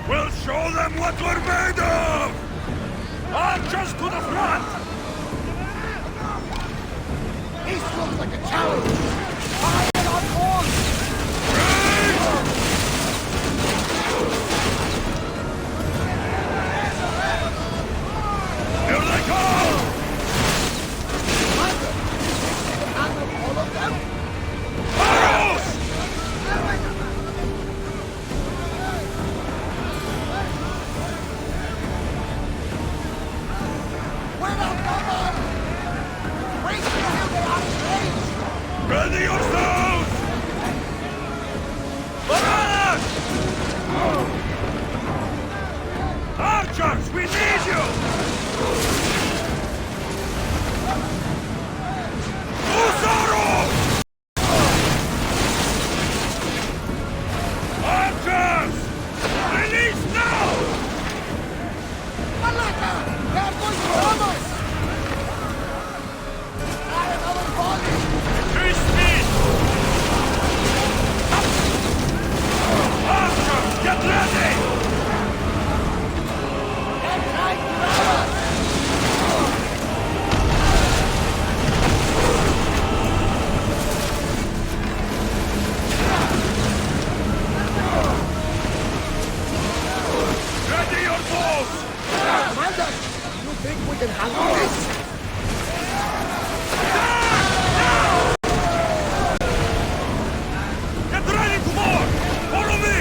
We'll show them what we're made of! Archers to the front! This looks like a challenge! Fire on horse! Here they go! Commander, you can handle all of them? Arrows! We're outnumbered! Wait until they are engaged! Ready yourselves! Barack! Archers, we need you! Hussarov! Archers! Release now! Malaka! They are going to ram us! Try another volley! Increase speed! Archers, get ready! They're trying to ram us! Ready your bows! Commander, you think we can handle this? Get ready to board! Follow me!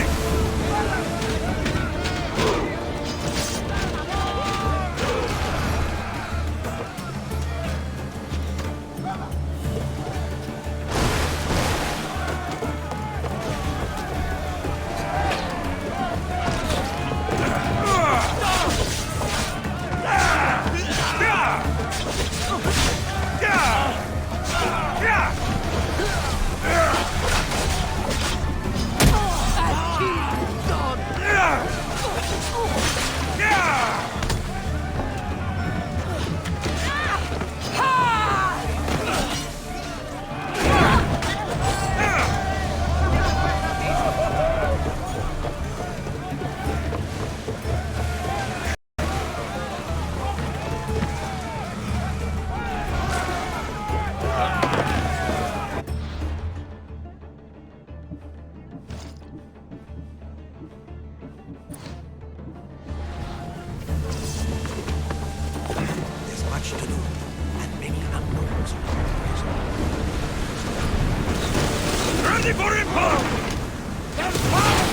There's much to do, and many unknowns. Ready for impact! They're fire!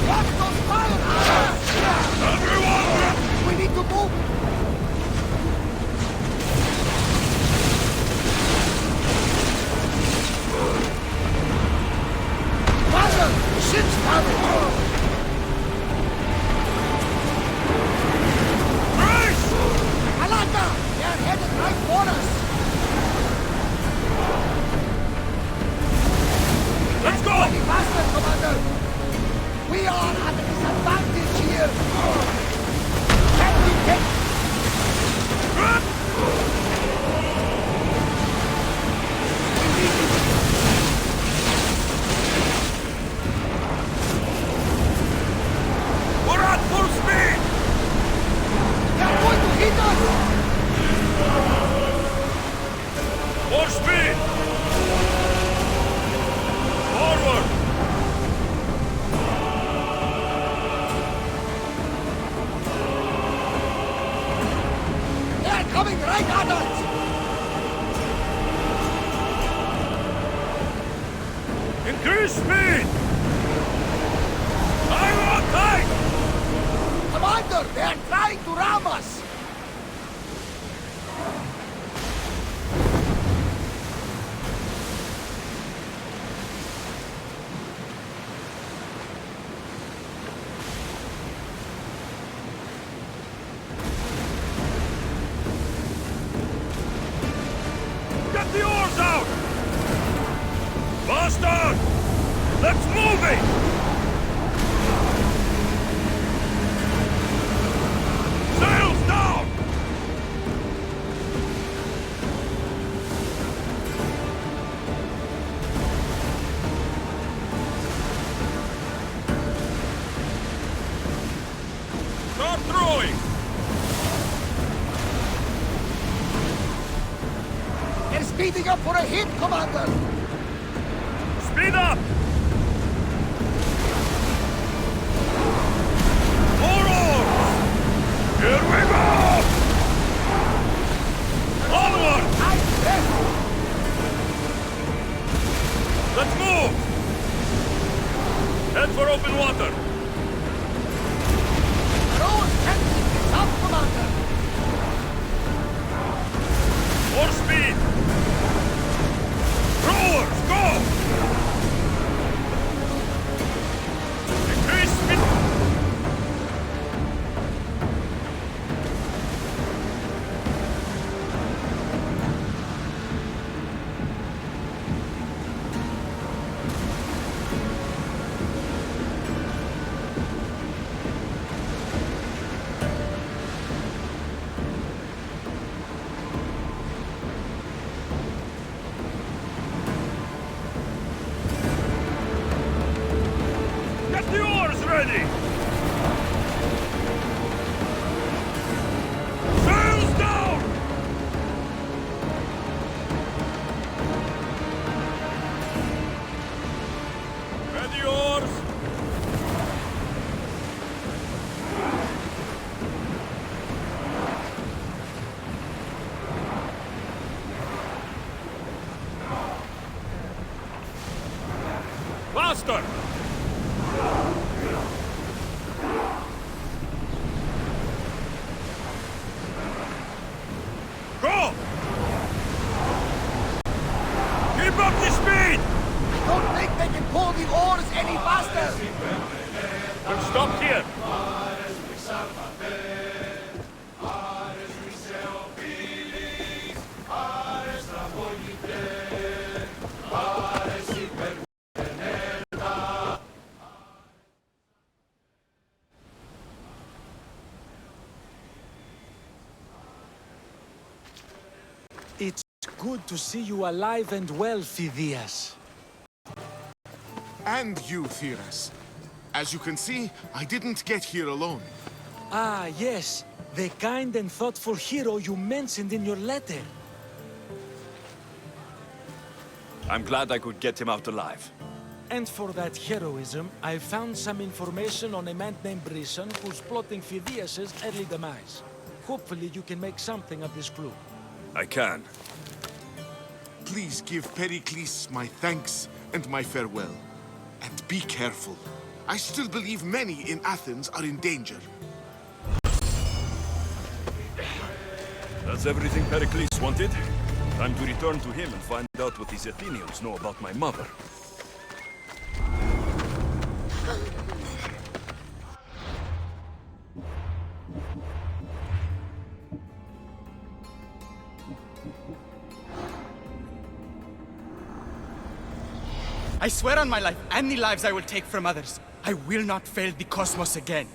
Watch those fire arrows! Everyone! We need to move! Commander, the ship's coming! Brace! Malaka! They are headed right for us! Let's go! Any faster, Commander! We are at a disadvantage here! Can we take... We're at full speed! They are going to hit us! More speed! Forward! They are coming right at us! Increase speed! I'm on tight! Commander, they are trying to ram us! Get the oars out! Faster! Let's move it! Gearing up for a hit, Commander! Speed up! More oars! Here we go! Onward! Let's move! Head for open water! Rose captain is up, Commander! More speed! Rowers, go! Increase speed! Get the oars ready! Sails down! Ready oars! Faster! Go! Keep up the speed! I don't think they can pull the oars any faster! We'll stop here. It's good to see you alive and well, Phidias. And you, Theras. As you can see, I didn't get here alone. Ah, yes. The kind and thoughtful hero you mentioned in your letter. I'm glad I could get him out alive. And for that heroism, I found some information on a man named Brisson who's plotting Phidias' early demise. Hopefully you can make something of this clue. I can. Please give Pericles my thanks and my farewell. And be careful. I still believe many in Athens are in danger. That's everything Pericles wanted. Time to return to him and find out what these Athenians know about my mother. I swear on my life, and the lives I will take from others, I will not fail the cosmos again.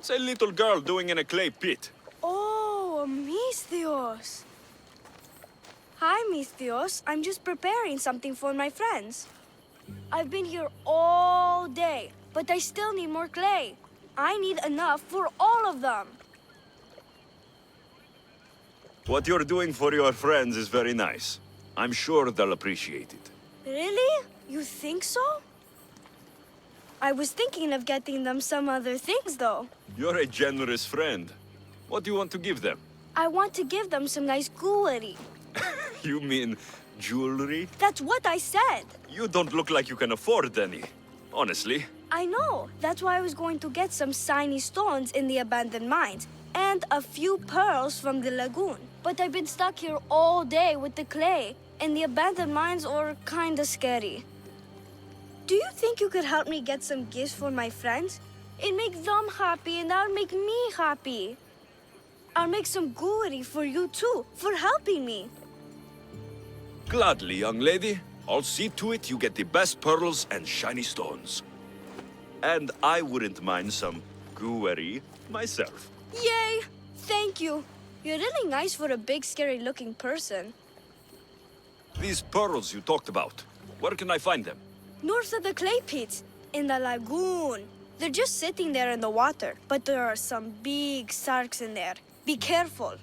What's a little girl doing in a clay pit? Oh, Misthios. Hi, Misthios. I'm just preparing something for my friends. I've been here all day, but I still need more clay. I need enough for all of them. What you're doing for your friends is very nice. I'm sure they'll appreciate it. Really? You think so? I was thinking of getting them some other things, though. You're a generous friend. What do you want to give them? I want to give them some nice jewelry. You mean jewelry? That's what I said. You don't look like you can afford any. Honestly. I know. That's why I was going to get some shiny stones in the abandoned mines and a few pearls from the lagoon. But I've been stuck here all day with the clay, and the abandoned mines are kinda scary. Do you think you could help me get some gifts for my friends? It'd make them happy and that'll make me happy. I'll make some jewelry for you too, for helping me. Gladly, young lady. I'll see to it you get the best pearls and shiny stones. And I wouldn't mind some jewelry myself. Yay! Thank you. You're really nice for a big, scary-looking person. These pearls you talked about, where can I find them? North of the clay pits, in the lagoon. They're just sitting there in the water, but there are some big sharks in there. Be careful.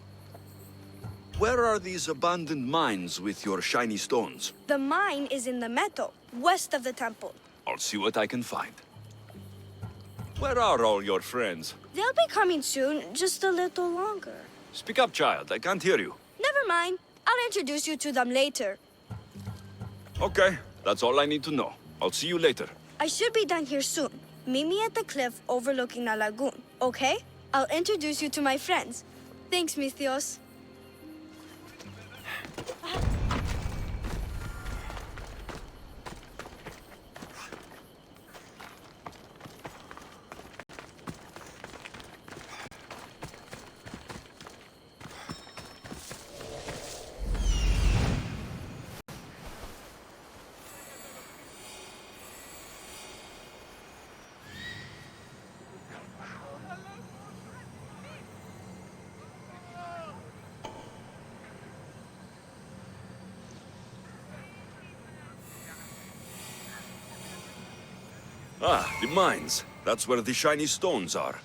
Where are these abandoned mines with your shiny stones? The mine is in the meadow, west of the temple. I'll see what I can find. Where are all your friends? They'll be coming soon, just a little longer. Speak up, child. I can't hear you. Never mind. I'll introduce you to them later. Okay, that's all I need to know. I'll see you later. I should be done here soon. Meet me at the cliff overlooking the lagoon, okay? I'll introduce you to my friends. Thanks, Misthios. Ah, the mines. That's where the shiny stones are.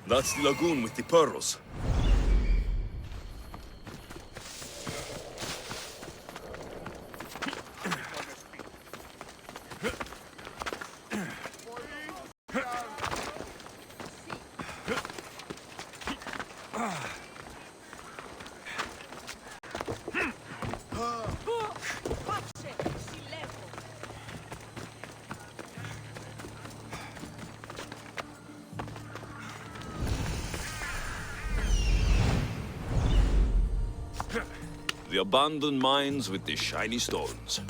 That's the lagoon with the pearls. The abandoned mines with the shiny stones.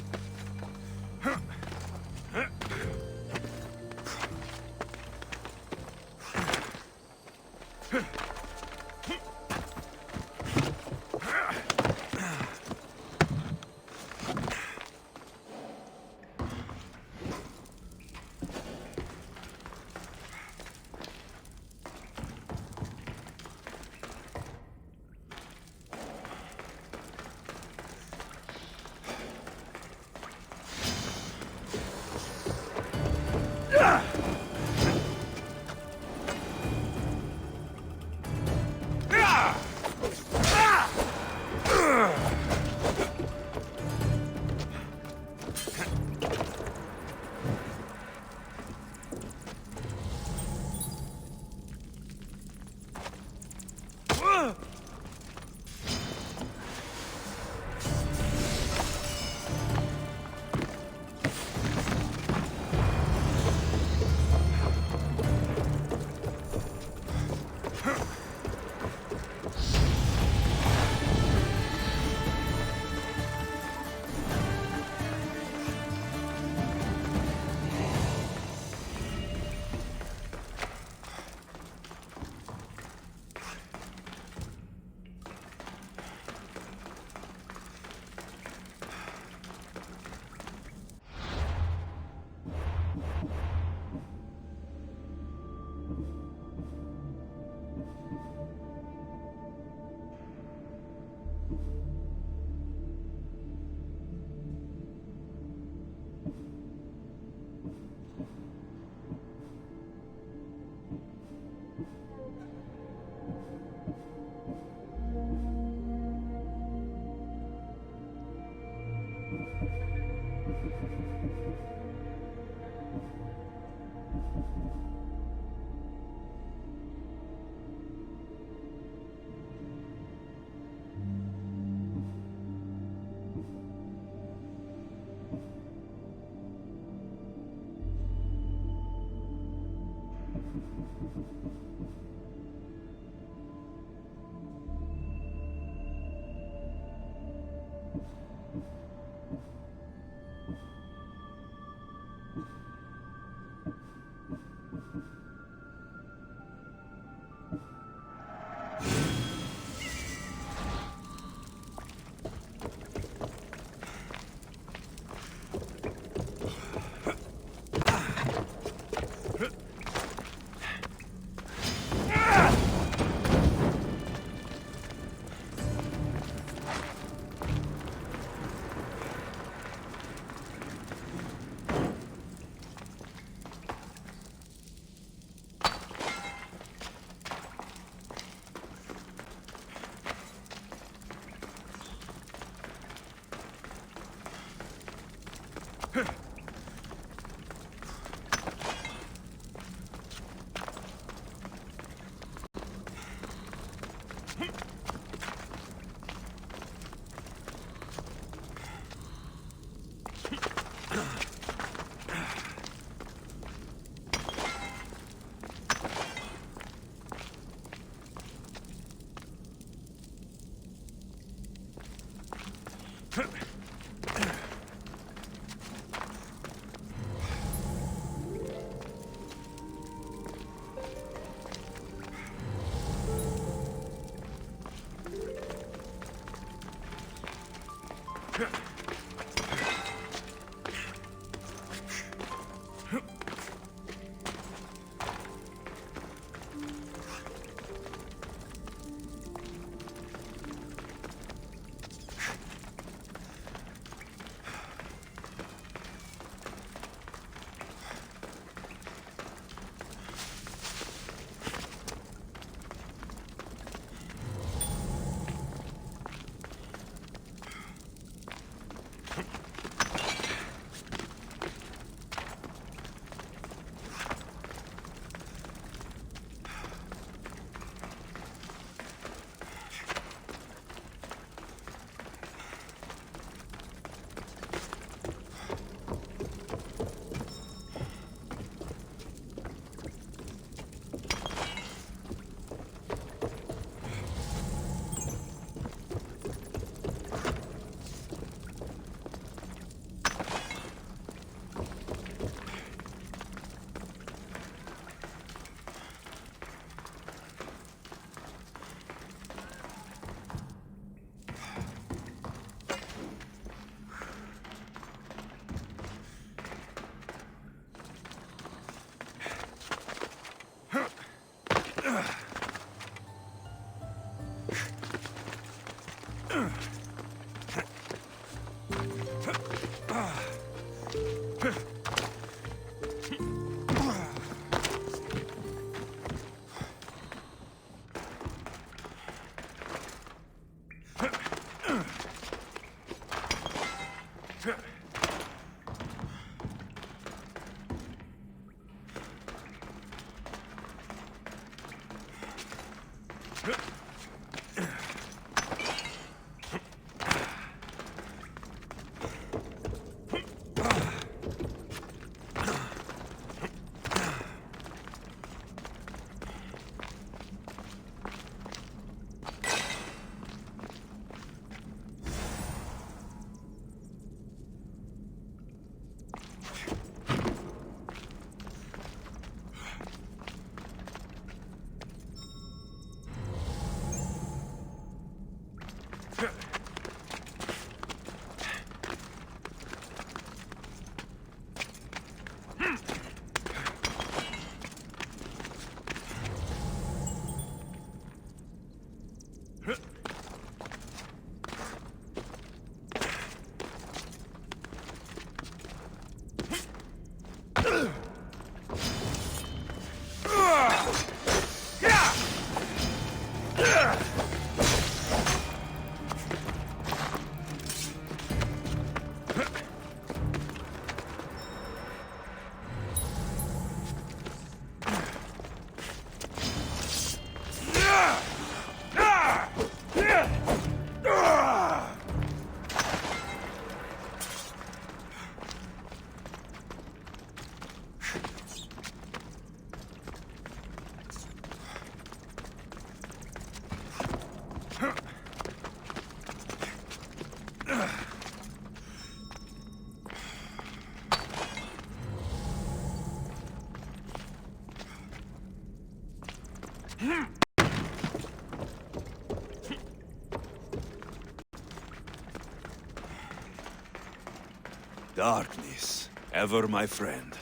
Darkness, ever my friend.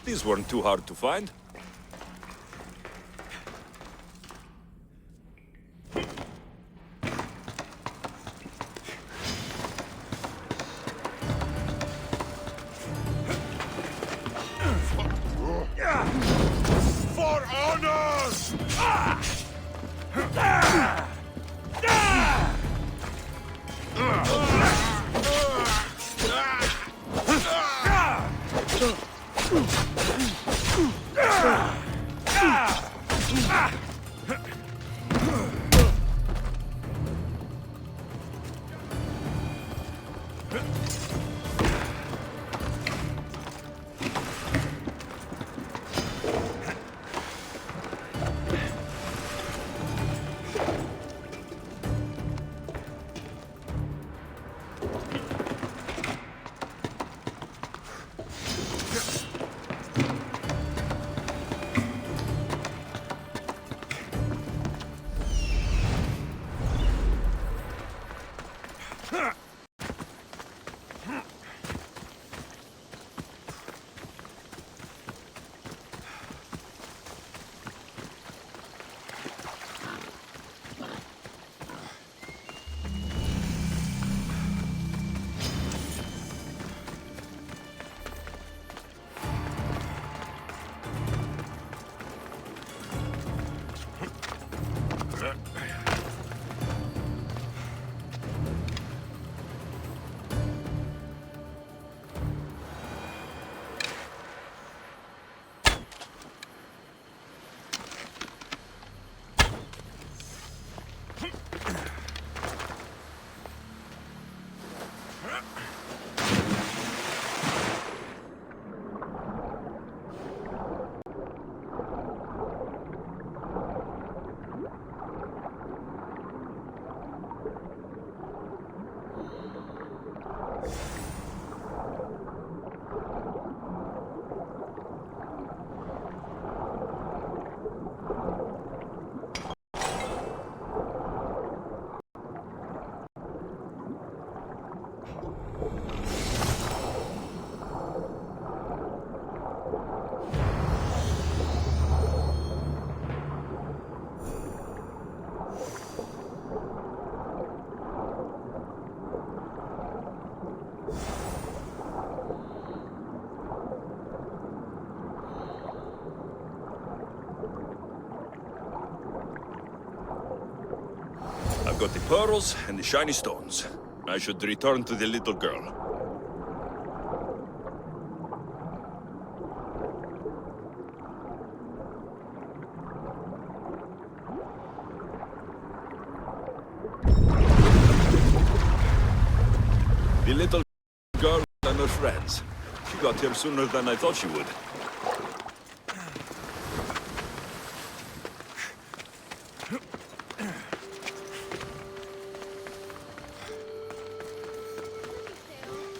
These weren't too hard to find. For honor! I've got the pearls and the shiny stones. I should return to the little girl. The little girl and her friends. She got here sooner than I thought she would.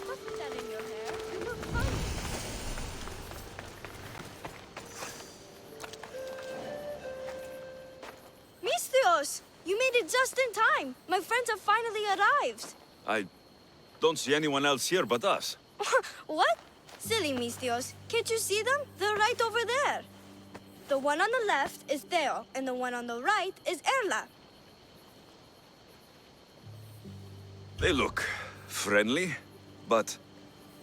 Put that in your hair. You look funny. Mistios! You made it just in time. My friends have finally arrived. I don't see anyone else here but us. What? Silly Mistios. Can't you see them? They're right over there. The one on the left is Theo, and the one on the right is Erla. They look friendly, but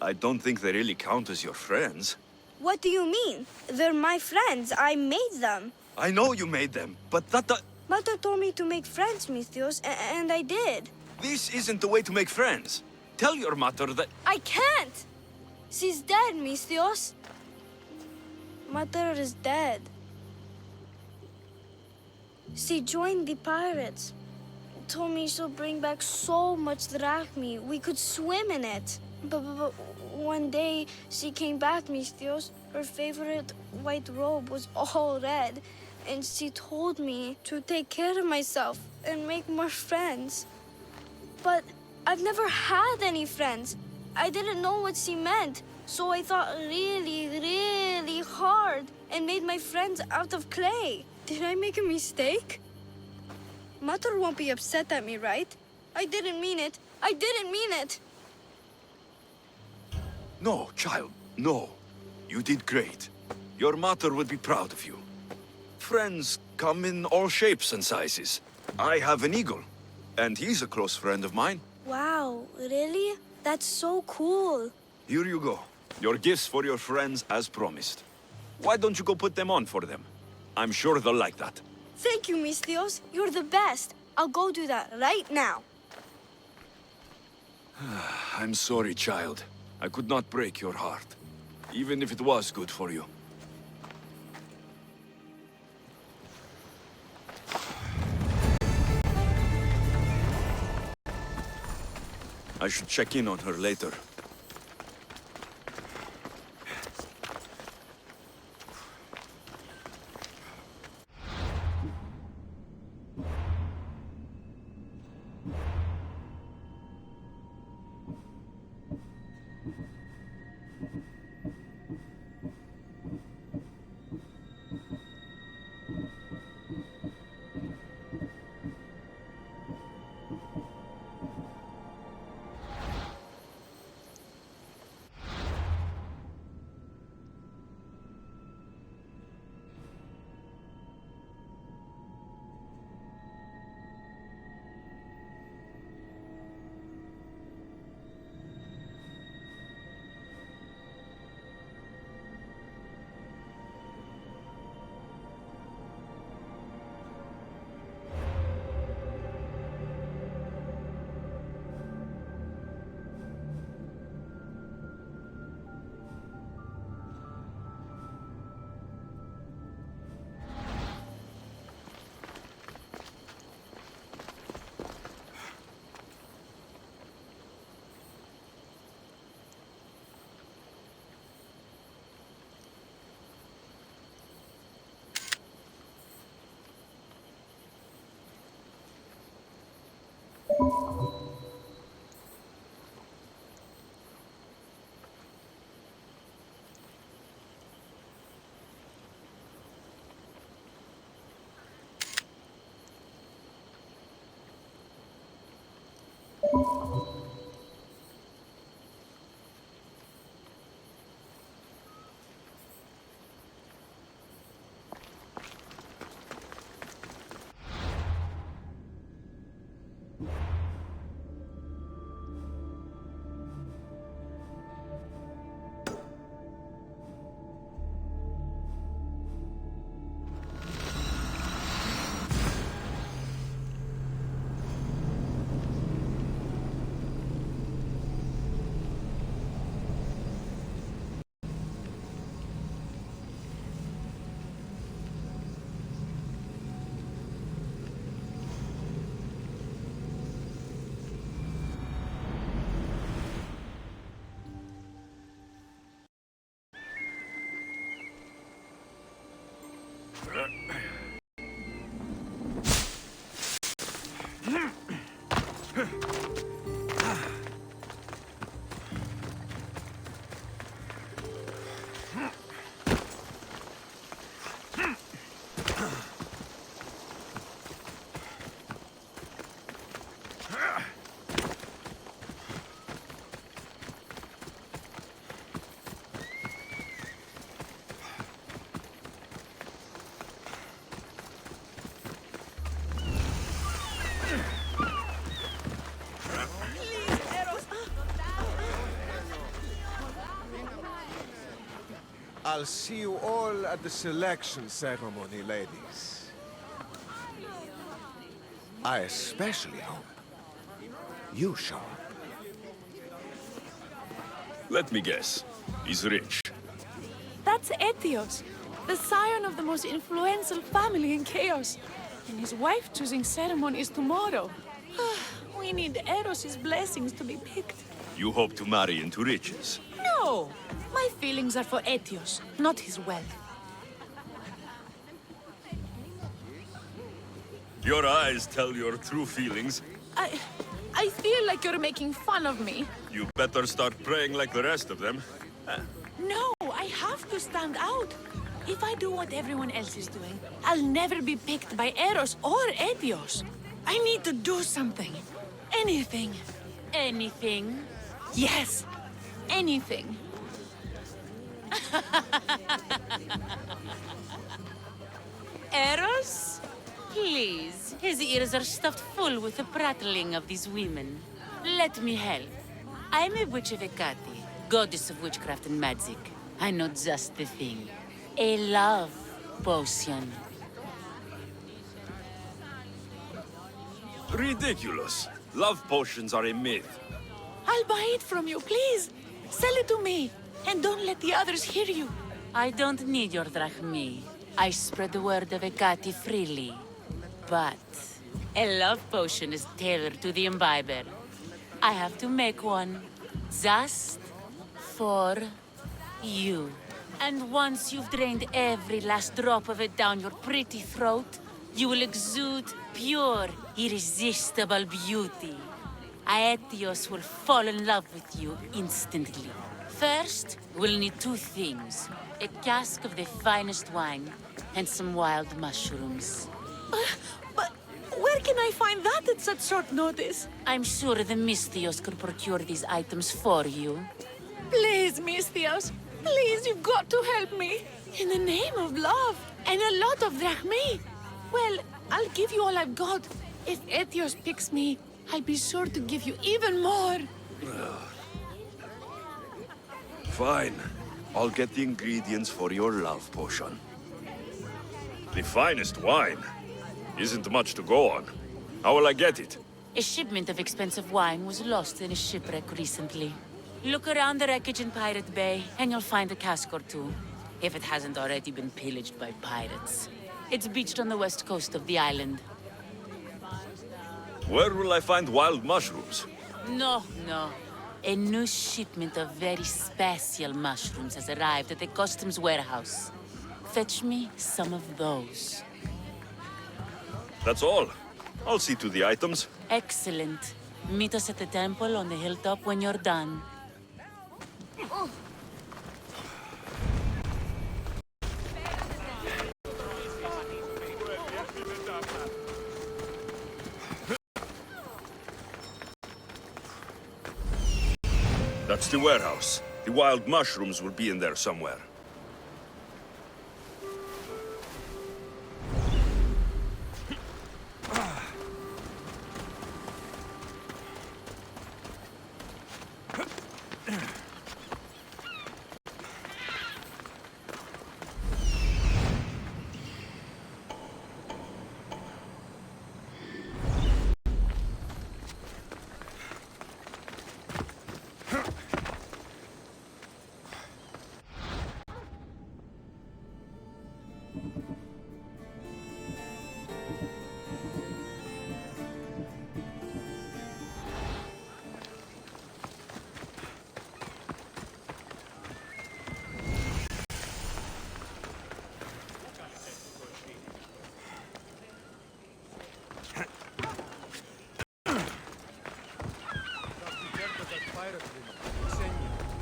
I don't think they really count as your friends. What do you mean? They're my friends. I made them. I know you made them, but Mother told me to make friends, Mistios, and I did. this isn't the way to make friends. Tell your mother that... I can't! She's dead, Mistios. Mother is dead. She joined the pirates. Told me she'll bring back so much drachmi. We could swim in it. But one day she came back, Mistios. Her favorite white robe was all red. And she told me to take care of myself and make more friends. But I've never had any friends. I didn't know what she meant. So I thought really, really hard and made my friends out of clay. Did I make a mistake? Mother won't be upset at me, right? I didn't mean it. I didn't mean it. No, child, no. You did great. Your mother would be proud of you. Friends come in all shapes and sizes. I have an eagle, and he's a close friend of mine. Wow, really? That's so cool. Here you go. Your gifts for your friends as promised. Why don't you go put them on for them? I'm sure they'll like that. Thank you, Mistios. You're the best. I'll go do that right now. I'm sorry, child. I could not break your heart, even if it was good for you. I should check in on her later. I'll see you all at the selection ceremony, ladies. I especially hope you show up. Let me guess. He's rich. That's Etios, the scion of the most influential family in Chaos. And his wife-choosing ceremony is tomorrow. We need Eros' blessings to be picked. You hope to marry into riches. No! My feelings are for Etios, not his wealth. Your eyes tell your true feelings. I feel like you're making fun of me. You better start praying like the rest of them. No, I have to stand out. If I do what everyone else is doing, I'll never be picked by Eros or Etios. I need to do something. Anything. Anything? Yes, anything. Eros? Please, his ears are stuffed full with the prattling of these women. Let me help. I'm a witch of Hecate, goddess of witchcraft and magic. I know just the thing. A love potion. Ridiculous. Love potions are a myth. I'll buy it from you, please. Sell it to me, and don't let the others hear you. I don't need your drachmi. I spread the word of Hecate freely. But a love potion is tailored to the imbiber. I have to make one just for you. And once you've drained every last drop of it down your pretty throat, you will exude pure, irresistible beauty. Aetios will fall in love with you instantly. First, we'll need two things. A cask of the finest wine and some wild mushrooms. But where can I find that at such short notice? I'm sure the Mystios could procure these items for you. Please, Mystios. Please, you've got to help me. In the name of love and a lot of drachmi. Well, I'll give you all I've got. If Etios picks me, I'll be sure to give you even more. Fine. I'll get the ingredients for your love potion. The finest wine? Isn't much to go on. How will I get it? A shipment of expensive wine was lost in a shipwreck recently. Look around the wreckage in Pirate Bay, and you'll find a cask or two. If it hasn't already been pillaged by pirates. It's beached on the west coast of the island. Where will I find wild mushrooms? No. A new shipment of very special mushrooms has arrived at the customs warehouse. Fetch me some of those. That's all. I'll see to the items. Excellent. Meet us at the temple on the hilltop when you're done. That's the warehouse. The wild mushrooms will be in there somewhere.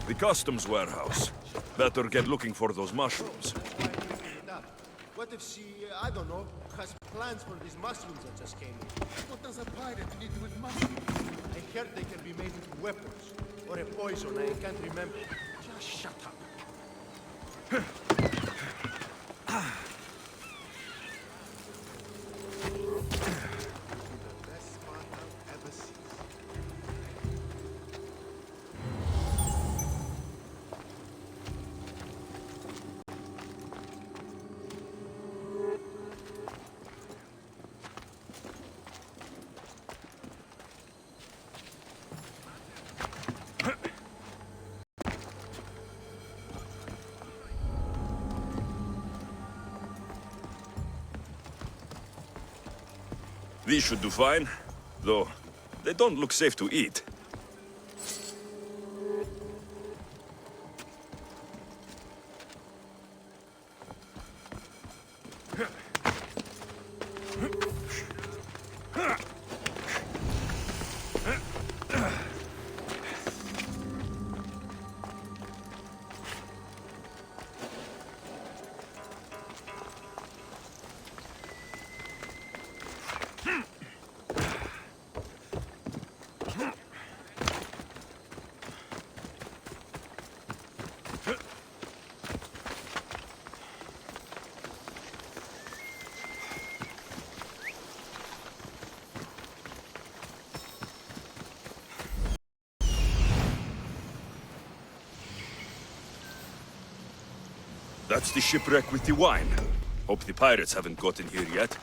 The customs warehouse. Better get looking for those mushrooms. What if she, I don't know, has plans for these mushrooms that just came in? What does a pirate need with mushrooms? I heard they can be made into weapons. Or a poison, I can't remember. Just shut up. These should do fine, though they don't look safe to eat. That's the shipwreck with the wine. Hope the pirates haven't gotten here yet.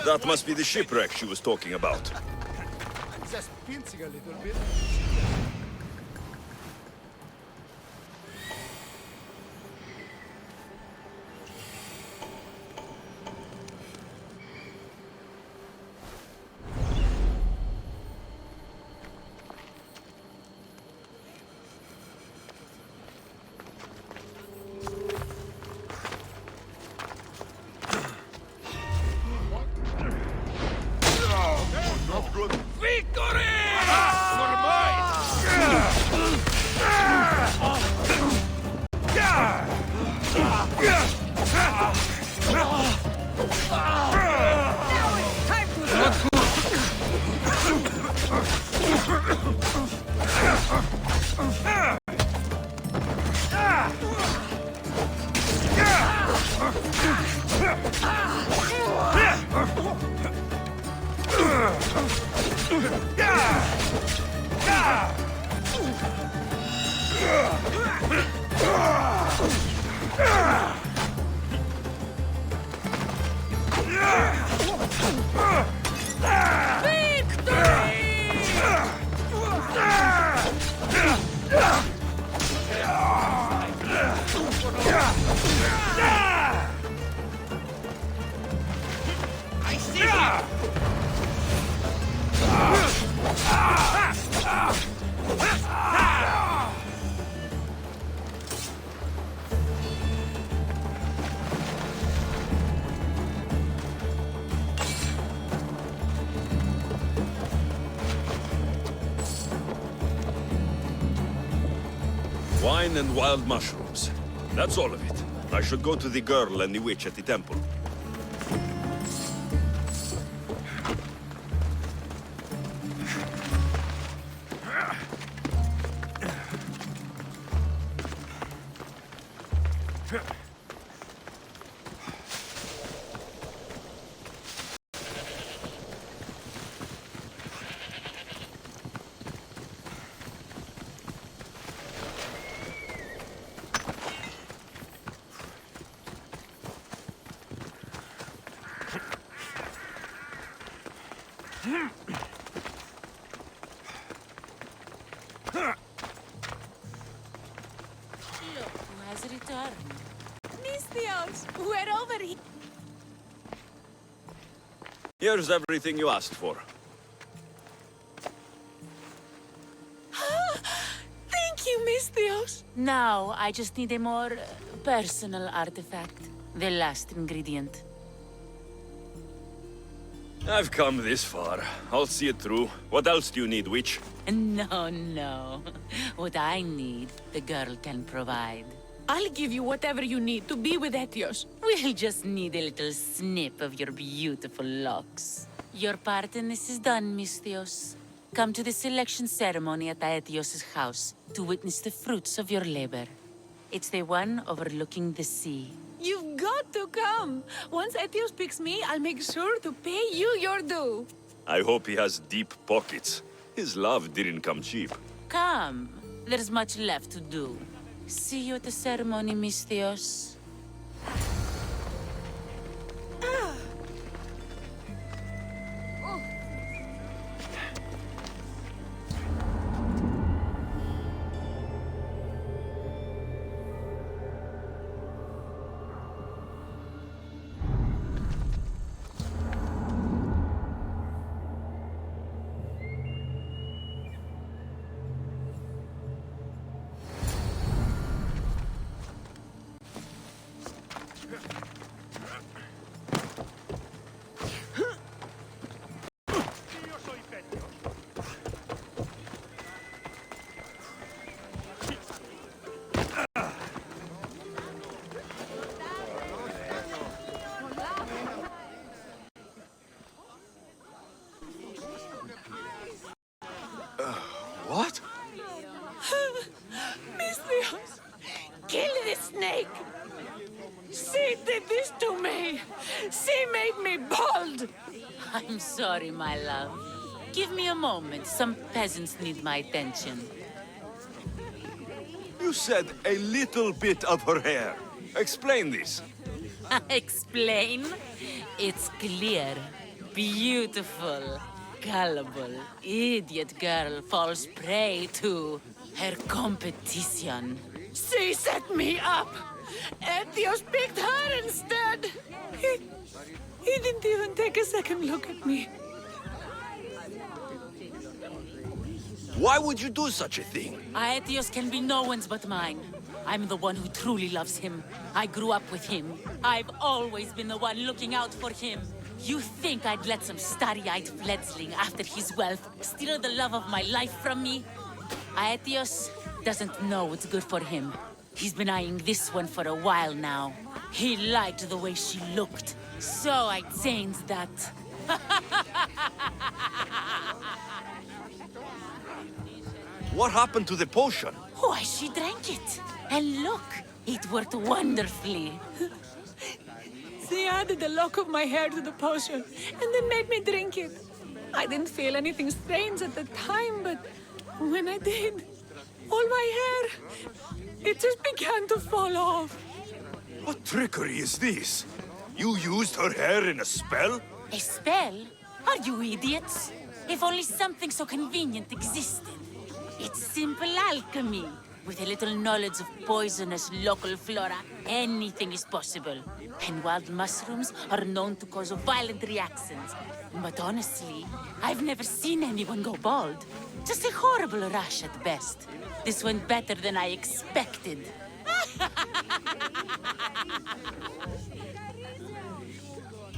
That must be the shipwreck she was talking about. Just pinching a little bit. Wine and wild mushrooms. That's all of it. I should go to the girl and the witch at the temple. We're over here. Here's everything you asked for. Now, I just need a more personal artifact. The last ingredient. I've come this far. I'll see it through. What else do you need, witch? No, no. What I need, the girl can provide. I'll give you whatever you need to be with Etios. We'll just need a little snip of your beautiful locks. Your part in this is done, Misthios. Come to the selection ceremony at Aetios' house to witness the fruits of your labor. It's the one overlooking the sea. You've got to come. Once Etios picks me, I'll make sure to pay you your due. I hope he has deep pockets. His love didn't come cheap. Come. There's much left to do. See you at the ceremony, Misthios. What? Misthios, kill the snake. She did this to me. She made me bald. I'm sorry, my love. Give me a moment. Some peasants need my attention. You said a little bit of her hair. Explain this. Explain? It's clear. Beautiful. Gullible. Idiot girl falls prey to her competition. She set me up. Etios picked her instead. He didn't even take a second look at me. Why would you do such a thing? Aetios can be no one's but mine. I'm the one who truly loves him. I grew up with him. I've always been the one looking out for him. You think I'd let some starry-eyed fledgling after his wealth steal the love of my life from me? Aetios doesn't know what's good for him. He's been eyeing this one for a while now. He liked the way she looked, so I changed that. What happened to the potion? Why, she drank it. And look, it worked wonderfully. She added a lock of my hair to the potion and then made me drink it. I didn't feel anything strange at the time, but when I did, all my hair, it just began to fall off. What trickery is this? You used her hair in a spell? A spell? Are you idiots? If only something so convenient existed. It's simple alchemy. With a little knowledge of poisonous local flora, anything is possible. And wild mushrooms are known to cause violent reactions. But honestly, I've never seen anyone go bald. Just a horrible rash at best. This went better than I expected.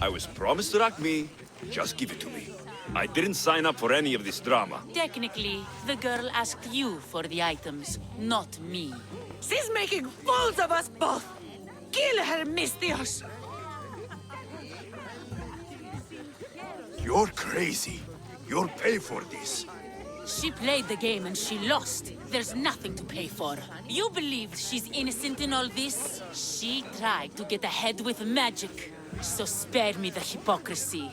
I was promised Rakmi. Just give it to me. I didn't sign up for any of this drama. Technically, the girl asked you for the items, not me. She's making fools of us both. Kill her, Misthios. You're crazy. You'll pay for this. She played the game and she lost. There's nothing to pay for. You believe she's innocent in all this? She tried to get ahead with magic. So spare me the hypocrisy.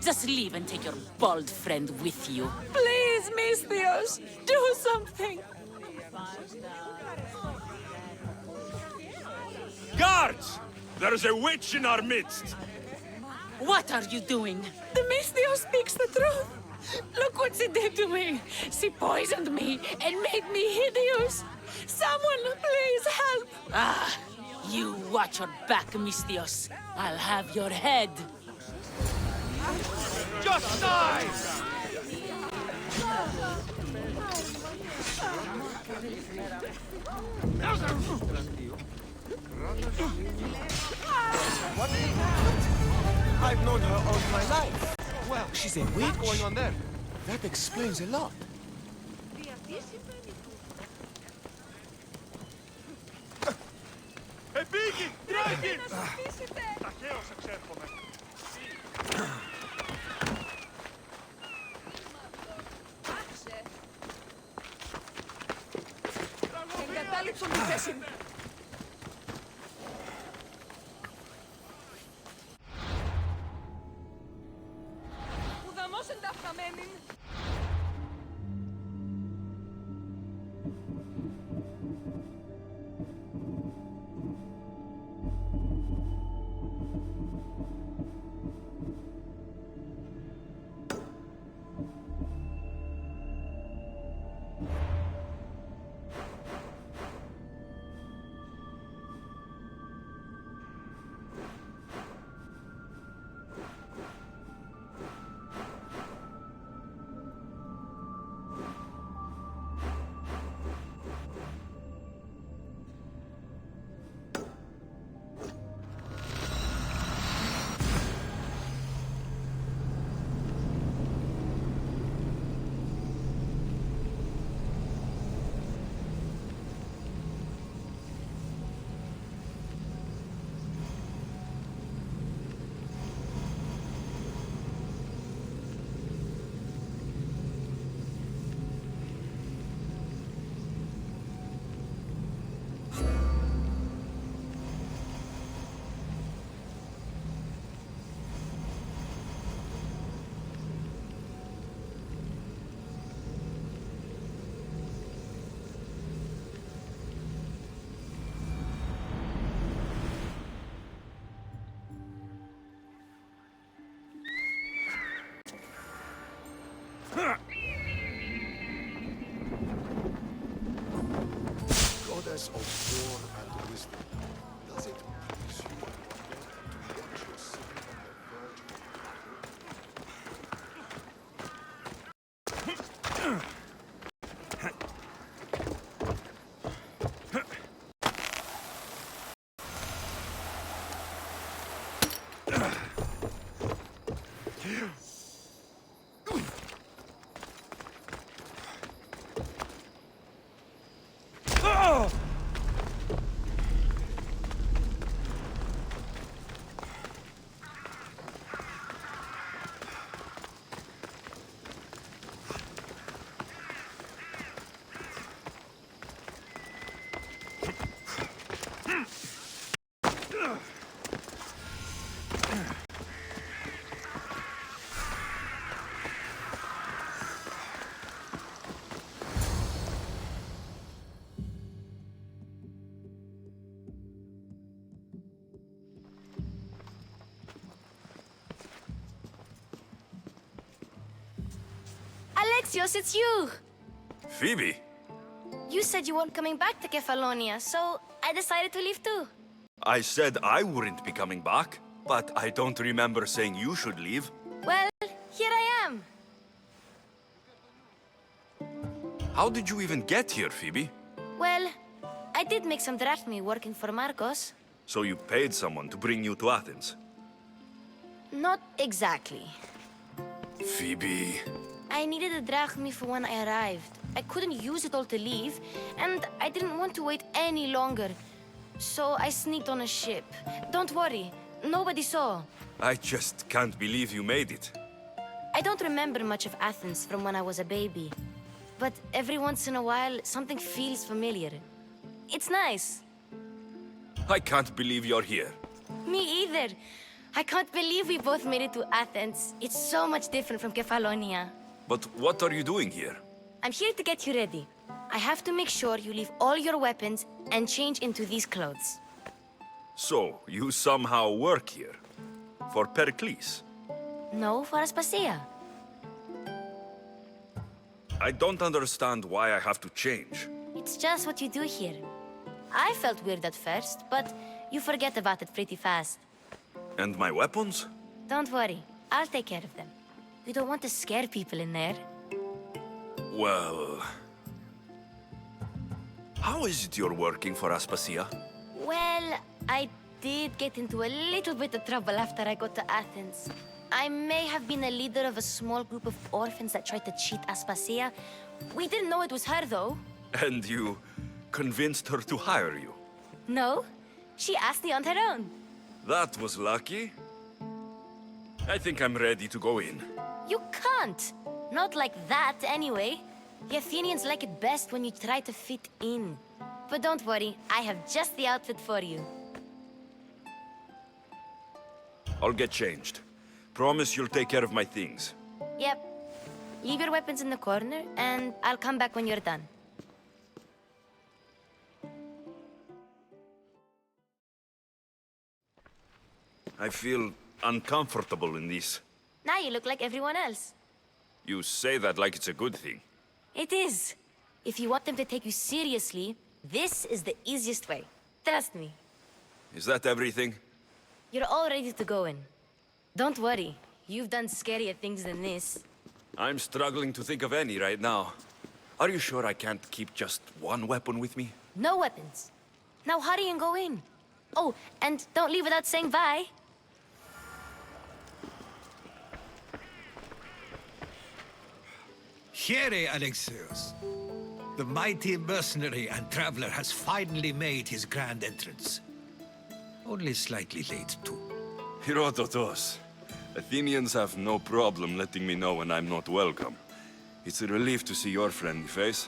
Just leave and take your bald friend with you. Please, Misthios, do something. Guards! There's a witch in our midst! What are you doing? The Misthios speaks the truth. Look what she did to me. She poisoned me and made me hideous. Someone, please help. Ah, you watch your back, Misthios. I'll have your head. Just die! I've known her all my life. Well, she's a witch. What's going on there? That explains a lot. Επίγει! Τράγει! Ταχαίως εξέρχομαι. Εγκατάλειψον τη θέση μου. Ουδαμόσεν τα αυχαμένην. Goddess of war and wisdom, does it please you to watch your sin on the verge of Alexios, it's you! Phoebe? You said you weren't coming back to Kefalonia, so I decided to leave too. I said I wouldn't be coming back, but I don't remember saying you should leave. Well, here I am. How did you even get here, Phoebe? Well, I did make some drachmi working for Marcos. So you paid someone to bring you to Athens? Not exactly. Phoebe... I needed a drachmi for when I arrived. I couldn't use it all to leave, and I didn't want to wait any longer. So I sneaked on a ship. Don't worry, nobody saw. I just can't believe you made it. I don't remember much of Athens from when I was a baby. But every once in a while, something feels familiar. It's nice. I can't believe you're here. Me either. I can't believe we both made it to Athens. It's so much different from Kefalonia. But what are you doing here? I'm here to get you ready. I have to make sure you leave all your weapons and change into these clothes. So, you somehow work here? For Pericles? No, for Aspasia. I don't understand why I have to change. It's just what you do here. I felt weird at first, but you forget about it pretty fast. And my weapons? Don't worry, I'll take care of them. You don't want to scare people in there. Well... How is it you're working for Aspasia? Well, I did get into a little bit of trouble after I got to Athens. I may have been a leader of a small group of orphans that tried to cheat Aspasia. We didn't know it was her, though. And you convinced her to hire you? No, she asked me on her own. That was lucky. I think I'm ready to go in. You can't. Not like that, anyway. The Athenians like it best when you try to fit in. But don't worry, I have just the outfit for you. I'll get changed. Promise you'll take care of my things. Yep. Leave your weapons in the corner, and I'll come back when you're done. I feel uncomfortable in this. Now you look like everyone else. You say that like it's a good thing. It is. If you want them to take you seriously, this is the easiest way. Trust me. Is that everything? You're all ready to go in. Don't worry. You've done scarier things than this. I'm struggling to think of any right now. Are you sure I can't keep just one weapon with me? No weapons. Now hurry and go in. Oh, and don't leave without saying bye. Here, Alexios. The mighty mercenary and traveler has finally made his grand entrance. Only slightly late, too. Herodotos. Athenians have no problem letting me know when I'm not welcome. It's a relief to see your friendly face.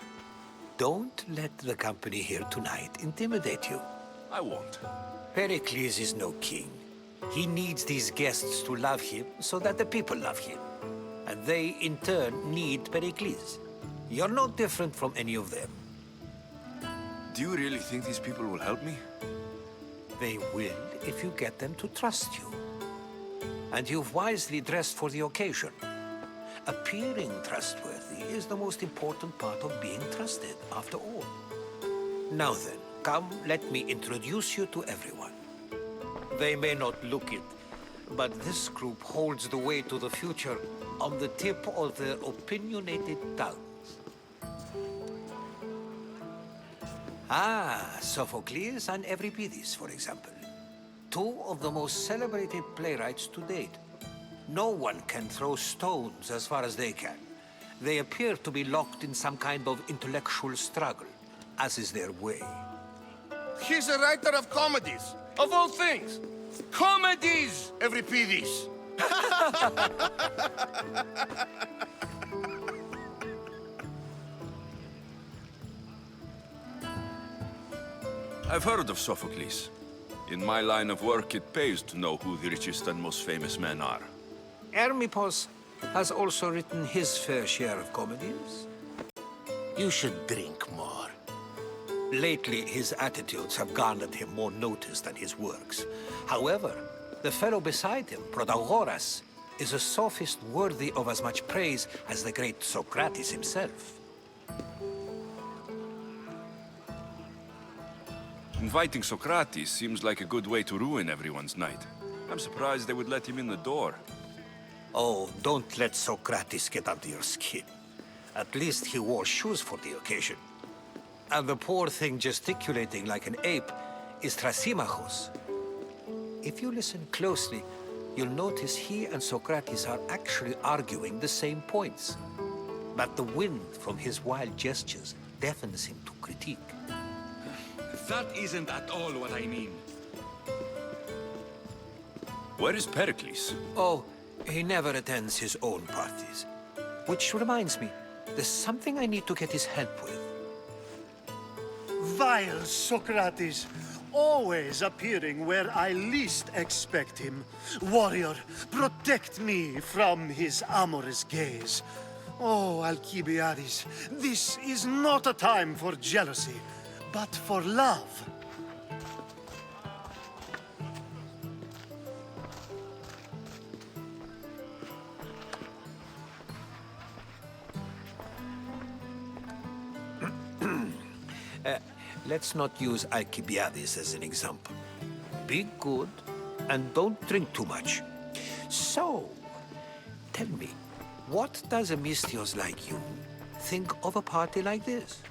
Don't let the company here tonight intimidate you. I won't. Pericles is no king. He needs these guests to love him so that the people love him. And they, in turn, need Pericles. You're no different from any of them. Do you really think these people will help me? They will if you get them to trust you. And you've wisely dressed for the occasion. Appearing trustworthy is the most important part of being trusted, after all. Now then, come, let me introduce you to everyone. They may not look it, but this group holds the way to the future on the tip of their opinionated tongues. Ah, Sophocles and Euripides, for example. Two of the most celebrated playwrights to date. No one can throw stones as far as they can. They appear to be locked in some kind of intellectual struggle, as is their way. He's a writer of comedies, of all things. Comedies, Euripides. I've heard of Sophocles. In my line of work, it pays to know who the richest and most famous men are. Hermippos has also written his fair share of comedies. You should drink more. Lately, his attitudes have garnered him more notice than his works. However, the fellow beside him, Protagoras, is a sophist worthy of as much praise as the great Socrates himself. Inviting Socrates seems like a good way to ruin everyone's night. I'm surprised they would let him in the door. Oh, don't let Socrates get under your skin. At least he wore shoes for the occasion. And the poor thing gesticulating like an ape is Thrasymachos. If you listen closely, you'll notice he and Socrates are actually arguing the same points. But the wind from his wild gestures deafens him to critique. That isn't at all what I mean. Where is Pericles? Oh, he never attends his own parties. Which reminds me, there's something I need to get his help with. Vile Socrates, always appearing where I least expect him. Warrior, protect me from his amorous gaze. Oh, Alcibiades, this is not a time for jealousy, but for love. Let's not use Alcibiades as an example. Be good and don't drink too much. So, tell me, what does a Misthios like you think of a party like this?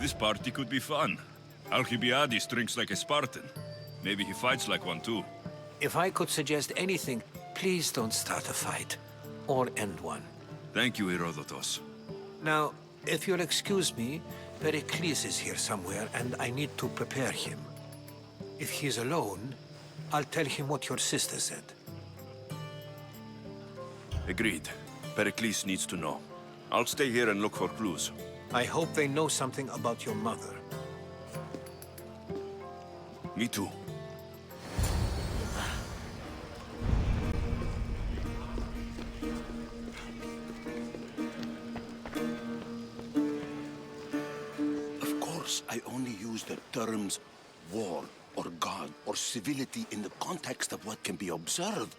This party could be fun. Alcibiades drinks like a Spartan. Maybe he fights like one too. If I could suggest anything, please don't start a fight. Or end one. Thank you, Herodotus. Now, if you'll excuse me, Pericles is here somewhere, and I need to prepare him. If he's alone, I'll tell him what your sister said. Agreed. Pericles needs to know. I'll stay here and look for clues. I hope they know something about your mother. Me too. Of course, I only use the terms war or God or civility in the context of what can be observed.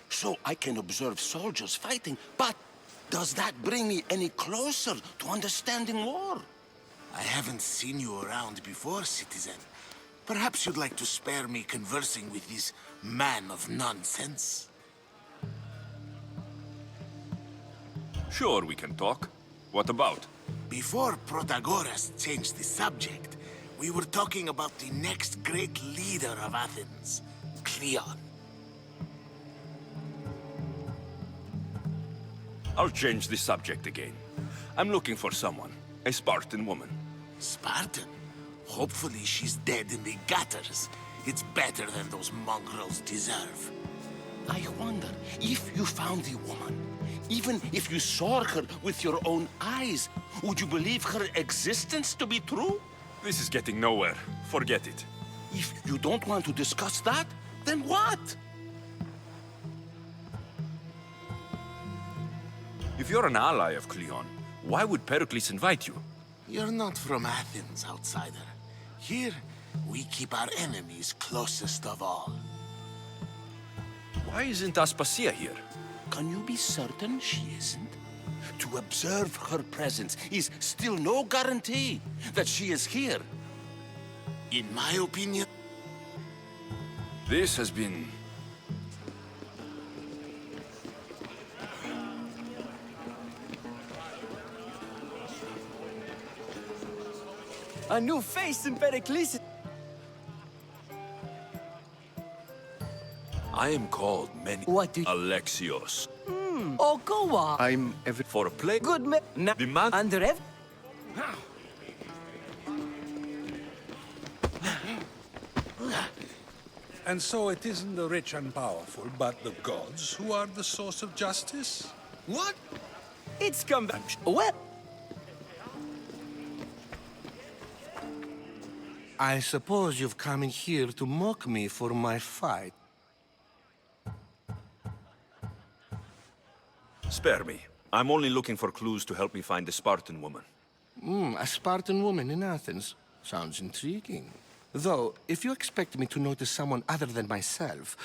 So I can observe soldiers fighting, but does that bring me any closer to understanding war? I haven't seen you around before, citizen. Perhaps you'd like to spare me conversing with this man of nonsense? Sure, we can talk. What about? Before Protagoras changed the subject, we were talking about the next great leader of Athens, Cleon. I'll change the subject again. I'm looking for someone. A Spartan woman. Spartan? Hopefully she's dead in the gutters. It's better than those mongrels deserve. I wonder if you found the woman, even if you saw her with your own eyes, would you believe her existence to be true? This is getting nowhere. Forget it. If you don't want to discuss that, then what? If you're an ally of Cleon, why would Pericles invite you? You're not from Athens, outsider. Here, we keep our enemies closest of all. Why isn't Aspasia here? Can you be certain she isn't? To observe her presence is still no guarantee that she is here. In my opinion... This has been... A new face in Pericles. I am called many... What do you... Alexios. Oh, go on. I'm every... For a play... Good man. Now, The man... under ev... And so it isn't the rich and powerful, but the gods who are the source of justice? What? It's come back. Well... I suppose you've come in here to mock me for my fight. Spare me. I'm only looking for clues to help me find the Spartan woman. A Spartan woman in Athens. Sounds intriguing. Though, if you expect me to notice someone other than myself,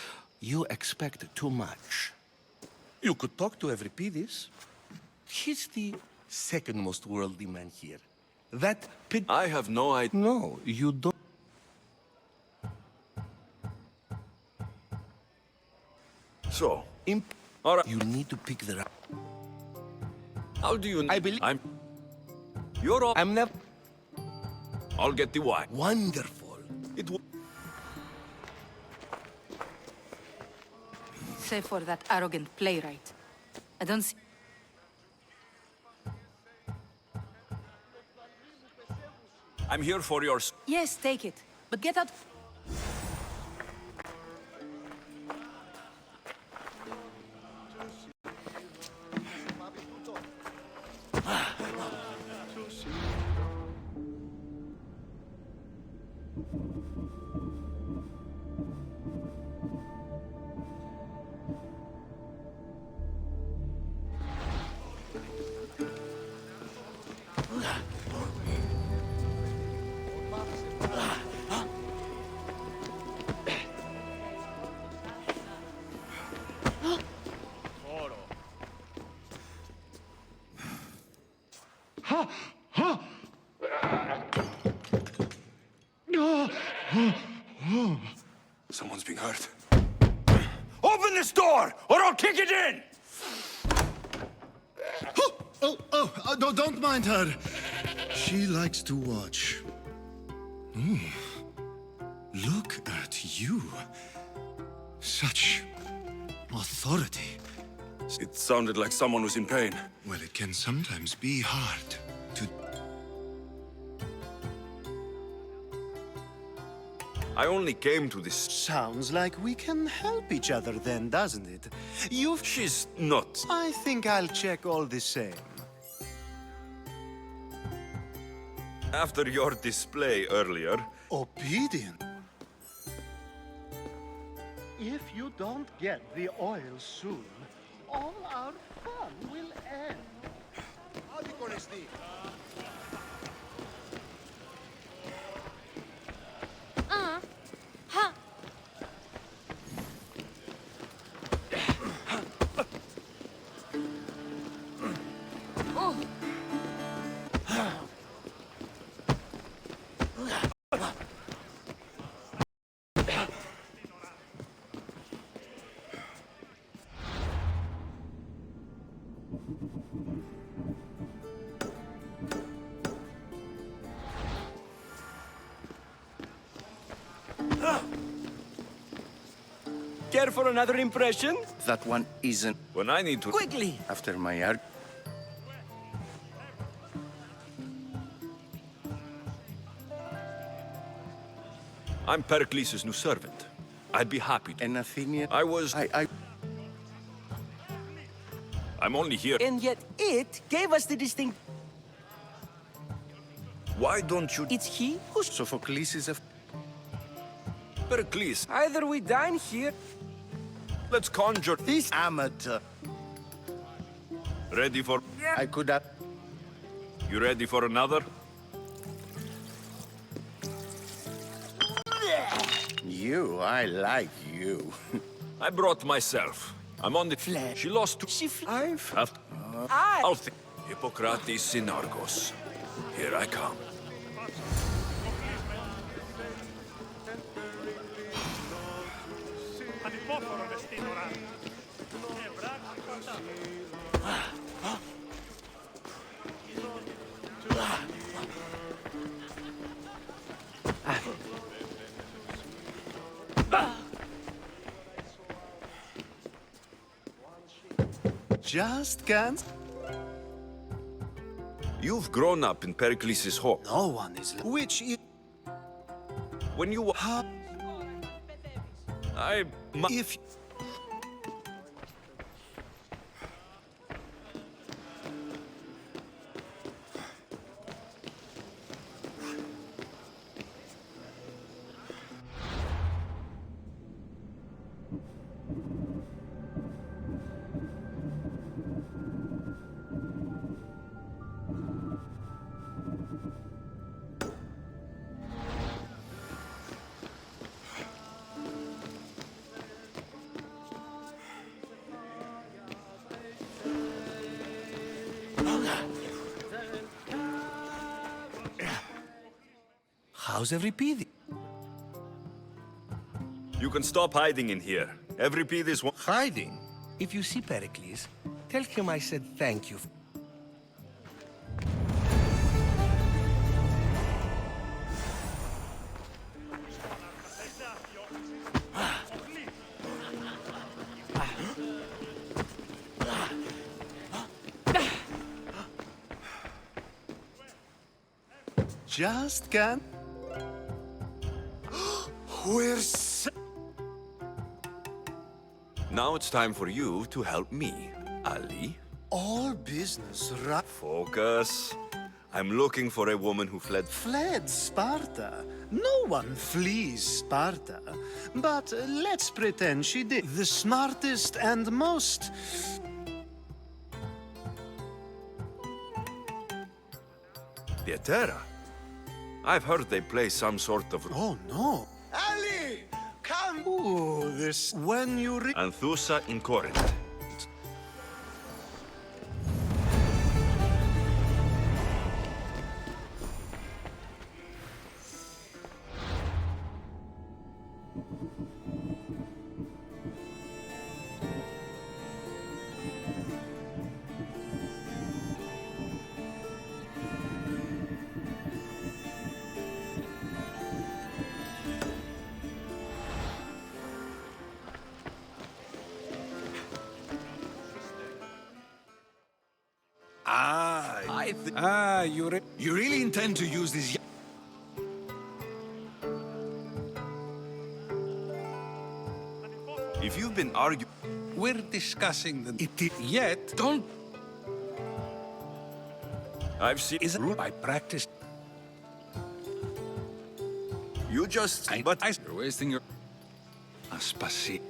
you expect too much. You could talk to Euripides. He's the second most worldly man here. That I have no idea. No, you don't. So, all right. You need to pick the right. How do you... I believe... You're all... I'm never... I'll get the wine. Wonderful. It will... Save for that arrogant playwright. I don't see... I'm here for yours. Yes, take it. But get out... Someone's being hurt. Open this door, or I'll kick it in! Don't mind her. She likes to watch. Look at you. Such authority. It sounded like someone was in pain. Well, it can sometimes be hard to... I only came to this... Sounds like we can help each other then, doesn't it? She's not. I think I'll check all the same. After your display earlier... Obedient? If you don't get the oil soon, all our fun will end. Ha! Care for another impression? That one isn't. When I need to... Quickly! After my arc. I'm Pericles' new servant. I'd be happy to... An Athenian? I'm only here... And yet it gave us the distinct... Why don't you... It's he who... Sophocles is a... Pericles, Either we dine here... let's conjure... This amateur. Ready for... I could have... You ready for another? You, I like you. I brought myself. I'm on the... She lost to... I've... I'll think... Hippocrates in Argos. Here I come. Just can't. You've grown up in Pericles' home. No one is... Which is... When you were... If... How's every peasy? You can stop hiding in here. Every peed is one... Hiding? If you see Pericles, tell him I said thank you. Just can't... Where's... Now it's time for you to help me, Ali. All business, right? Focus. I'm looking for a woman who fled... Fled Sparta? No one flees Sparta. But let's pretend she did. The smartest and most... Pietra? I've heard they play some sort of... Oh, no. Ali! Come! Ooh, this... When you... Anthusa in Corinth. You really intend to use this? If you've been arguing... We're discussing the... Yet, don't... I've seen... I practiced... You just... But... You're wasting your... Aspasi.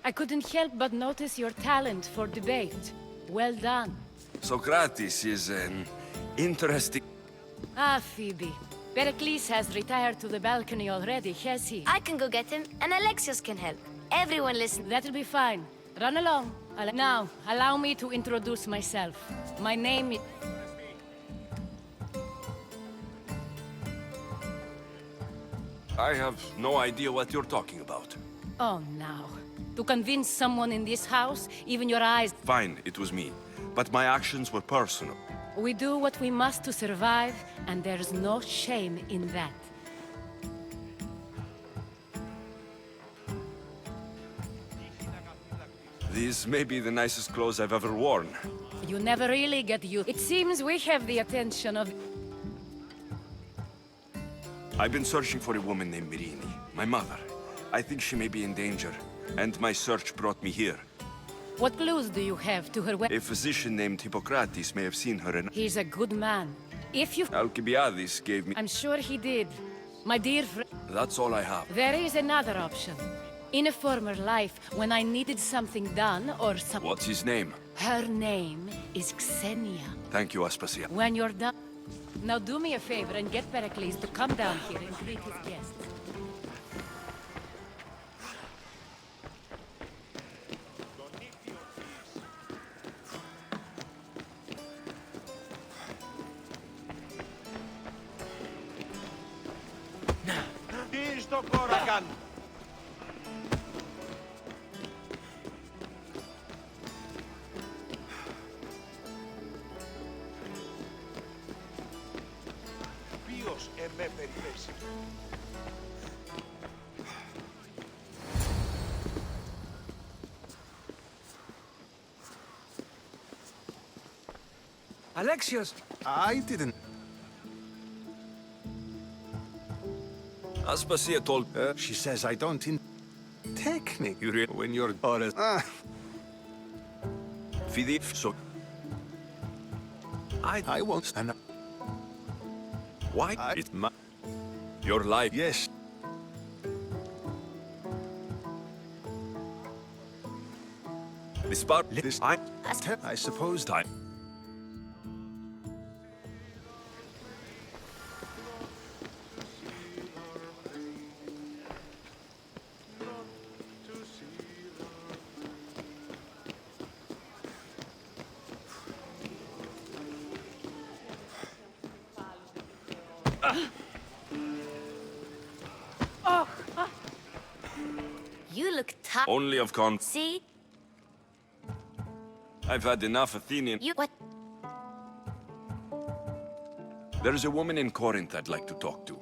I couldn't help but notice your talent for debate. Well done. Socrates is an interesting... Ah, Phoebe. Pericles has retired to the balcony already, has he? I can go get him, and Alexios can help. Everyone listen. That'll be fine. Run along. Now, allow me to introduce myself. My name is... I have no idea what you're talking about. Oh, now. To convince someone in this house, even your eyes... Fine, it was me. But my actions were personal. We do what we must to survive, and there's no shame in that. These may be the nicest clothes I've ever worn. You never really get used. It seems we have the attention of... I've been searching for a woman named Mirini, my mother. I think she may be in danger, and my search brought me here. What clues do you have to her... A physician named Hippocrates may have seen her and... He's a good man. If you... Alcibiades gave me... I'm sure he did. My dear friend... That's all I have. There is another option. In a former life, when I needed something done or some... What's his name? Her name is Xenia. Thank you, Aspasia. When you're done... Now do me a favor and get Pericles to come down here and greet his guests. Τι στο κόρα κάνουν. Ποιος εμέ περιπέσει. Alexios! I didn't... Aspasia told... she says I don't in... Technique, when you're... Fidi, so... I won't stand up. Why? It's my... Your life. Yes. This part... This... I suppose... Time. You look tough. Only of con... See? I've had enough Athenian... You... What? There is a woman in Corinth I'd like to talk to.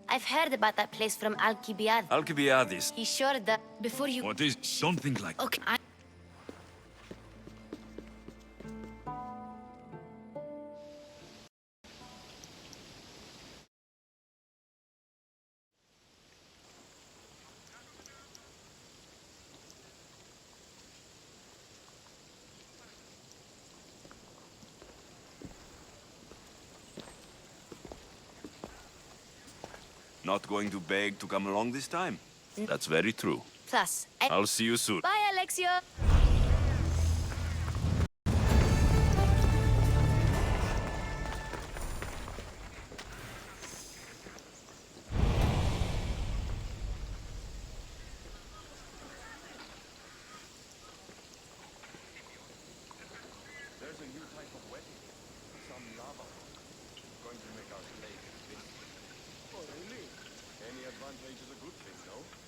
I've heard about that place from Alcibiades. Alcibiades. He sure does. Before you... What is something like... Okay, Not going to beg to come along this time? That's very true. Plus... I'll see you soon. Bye, Alexio! There's a new type of weapon. Some lava rock. Going to make our slaves invincible. Oh, really? Any advantage is a good thing, no?